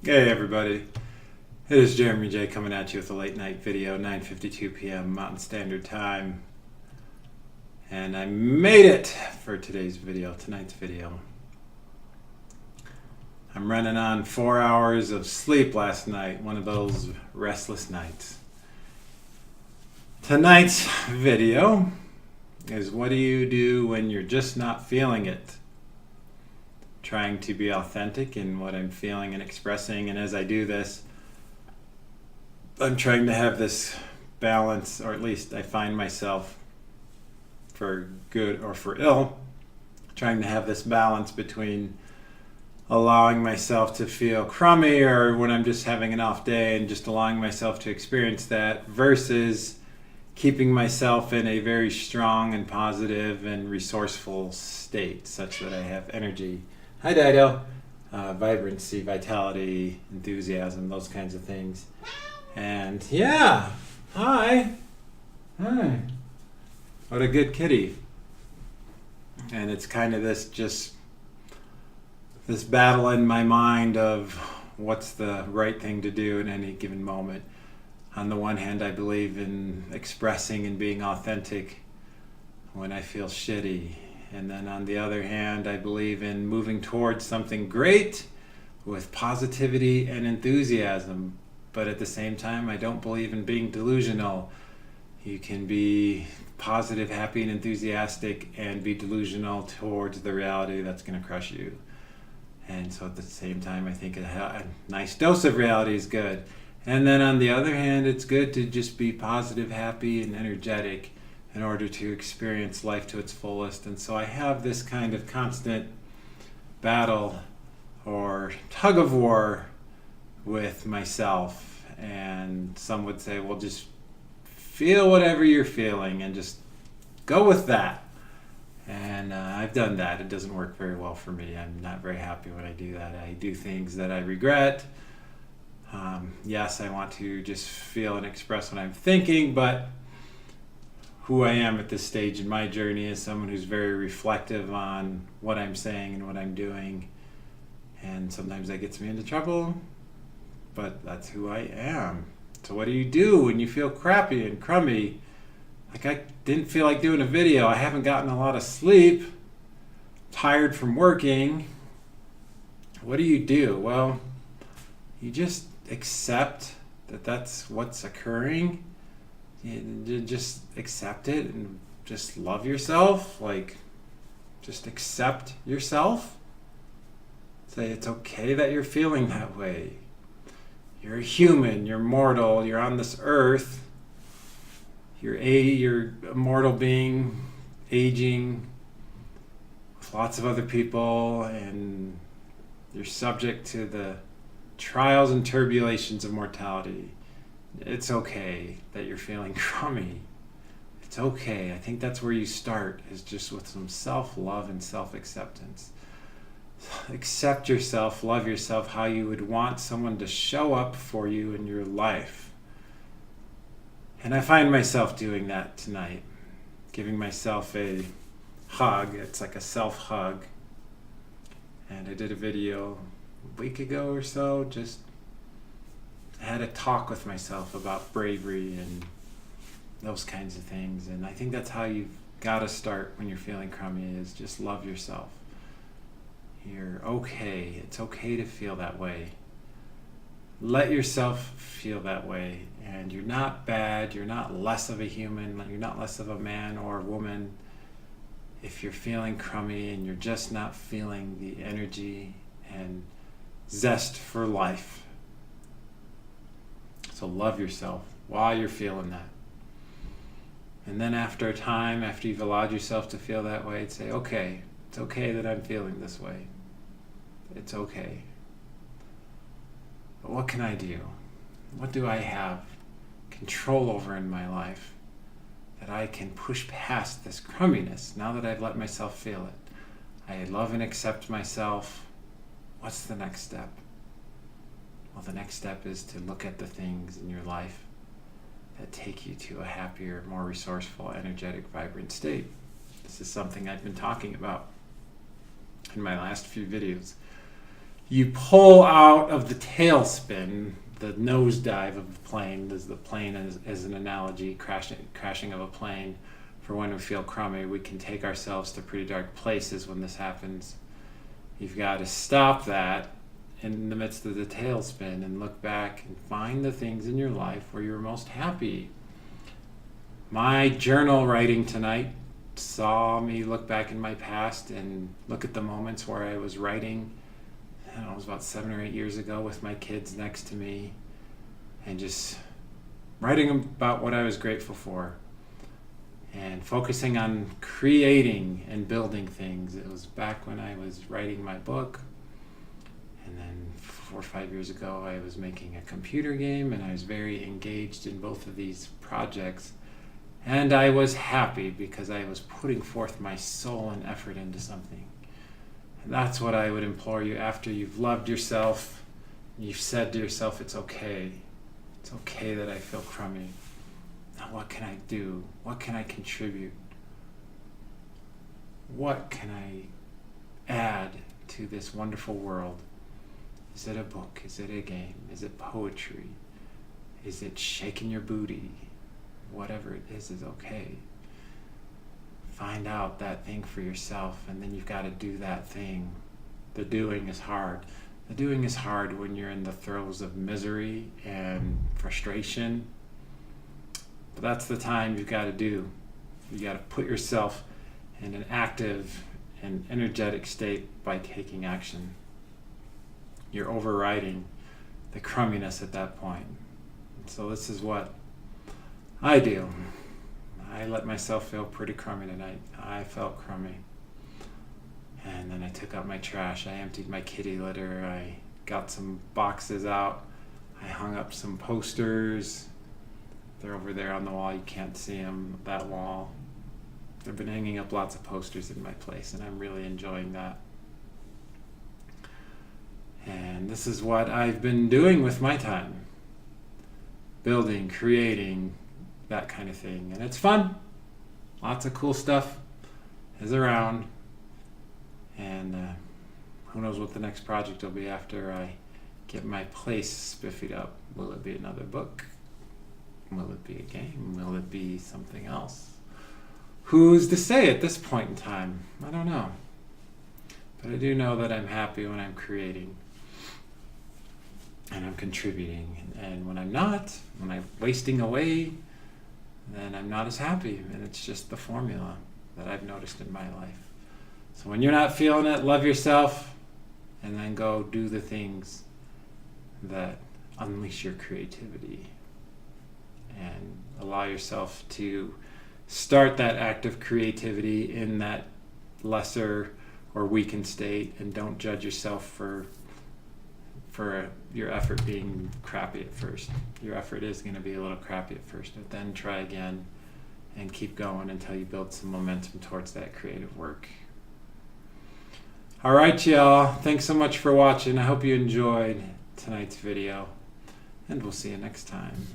Hey everybody, it is Jeremy J coming at you with a late night video, 9:52 p.m. Mountain Standard Time. And I made it for tonight's video. I'm running on 4 hours of sleep last night, one of those restless nights. Tonight's video is what do you do when you're just not feeling it? Trying to be authentic in what I'm feeling and expressing, and as I do this, I'm trying to have this balance, or at least I find myself, for good or for ill, trying to have this balance between allowing myself to feel crummy or when I'm just having an off day and just allowing myself to experience that versus keeping myself in a very strong and positive and resourceful state such that I have energy. Hi Dido. Vibrancy, vitality, enthusiasm, those kinds of things. And yeah, hi. What a good kitty. And it's kind of this battle in my mind of what's the right thing to do in any given moment. On the one hand, I believe in expressing and being authentic when I feel shitty. And then on the other hand, I believe in moving towards something great with positivity and enthusiasm. But at the same time, I don't believe in being delusional. You can be positive, happy, and enthusiastic and be delusional towards the reality that's going to crush you. And so at the same time, I think a nice dose of reality is good. And then on the other hand, it's good to just be positive, happy, and energetic in order to experience life to its fullest. And so I have this kind of constant battle or tug of war with myself. And some would say, well, just feel whatever you're feeling and just go with that. And I've done that. It doesn't work very well for me. I'm not very happy when I do that. I do things that I regret. Yes, I want to just feel and express what I'm thinking, but who I am at this stage in my journey is someone who's very reflective on what I'm saying and what I'm doing. And sometimes that gets me into trouble, but that's who I am. So what do you do when you feel crappy and crummy? Like I didn't feel like doing a video. I haven't gotten a lot of sleep. Tired from working. What do you do? Well, you just accept that that's what's occurring. You just accept it and just love yourself. Like, just accept yourself. Say it's okay that you're feeling that way. You're a human. You're mortal. You're on this earth. You're a mortal being, aging with lots of other people, and you're subject to the trials and tribulations of mortality. It's okay that you're feeling crummy. It's okay. I think that's where you start, is just with some self-love and self-acceptance. Accept yourself, love yourself how you would want someone to show up for you in your life. And I find myself doing that tonight, giving myself a hug. It's like a self-hug. And I did a video a week ago or so, just had a talk with myself about bravery and those kinds of things. And I think that's how you've got to start when you're feeling crummy, is just love yourself. You're okay. It's okay to feel that way. Let yourself feel that way. And you're not bad. You're not less of a human. You're not less of a man or a woman. If you're feeling crummy and you're just not feeling the energy and zest for life. So love yourself while you're feeling that. And then after a time, after you've allowed yourself to feel that way, say, okay, it's okay that I'm feeling this way. It's okay. But what can I do? What do I have control over in my life that I can push past this crumminess now that I've let myself feel it? I love and accept myself. What's the next step? Well, the next step is to look at the things in your life that take you to a happier, more resourceful, energetic, vibrant state. This is something I've been talking about in my last few videos. You pull out of the tailspin, the nosedive of the plane. As the plane as an analogy, crashing of a plane. For when we feel crummy, we can take ourselves to pretty dark places when this happens. You've got to stop that in the midst of the tailspin and look back and find the things in your life where you're most happy. My journal writing tonight saw me look back in my past and look at the moments where I was writing. I don't know, it was about 7 or 8 years ago with my kids next to me, and just writing about what I was grateful for and focusing on creating and building things. It was back when I was writing my book, and then 4 or 5 years ago I was making a computer game, and I was very engaged in both of these projects, and I was happy because I was putting forth my soul and effort into something. And that's what I would implore you after you've loved yourself, you've said to yourself, it's okay that I feel crummy. Now what can I do? What can I contribute? What can I add to this wonderful world? Is it a book? Is it a game? Is it poetry? Is it shaking your booty? Whatever it is okay. Find out that thing for yourself, and then you've got to do that thing. The doing is hard. The doing is hard when you're in the throes of misery and frustration. But that's the time you've got to do. You got to put yourself in an active and energetic state by taking action. You're overriding the crumminess at that point. So this is what I do. I let myself feel pretty crummy tonight. I felt crummy. And then I took out my trash. I emptied my kitty litter. I got some boxes out. I hung up some posters. They're over there on the wall. You can't see them, that wall. I've been hanging up lots of posters in my place, and I'm really enjoying that. And this is what I've been doing with my time. Building, creating, that kind of thing. And it's fun. Lots of cool stuff is around. And who knows what the next project will be after I get my place spiffied up. Will it be another book? Will it be a game? Will it be something else? Who's to say at this point in time? I don't know. But I do know that I'm happy when I'm creating and I'm contributing. And when I'm not, when I'm wasting away, then I'm not as happy. And it's just the formula that I've noticed in my life. So when you're not feeling it, love yourself, and then go do the things that unleash your creativity. And allow yourself to start that act of creativity in that lesser or weakened state, and don't judge yourself for your effort being crappy at first. Your effort is going to be a little crappy at first, but then try again and keep going until you build some momentum towards that creative work. All right, y'all. Thanks so much for watching. I hope you enjoyed tonight's video, and we'll see you next time.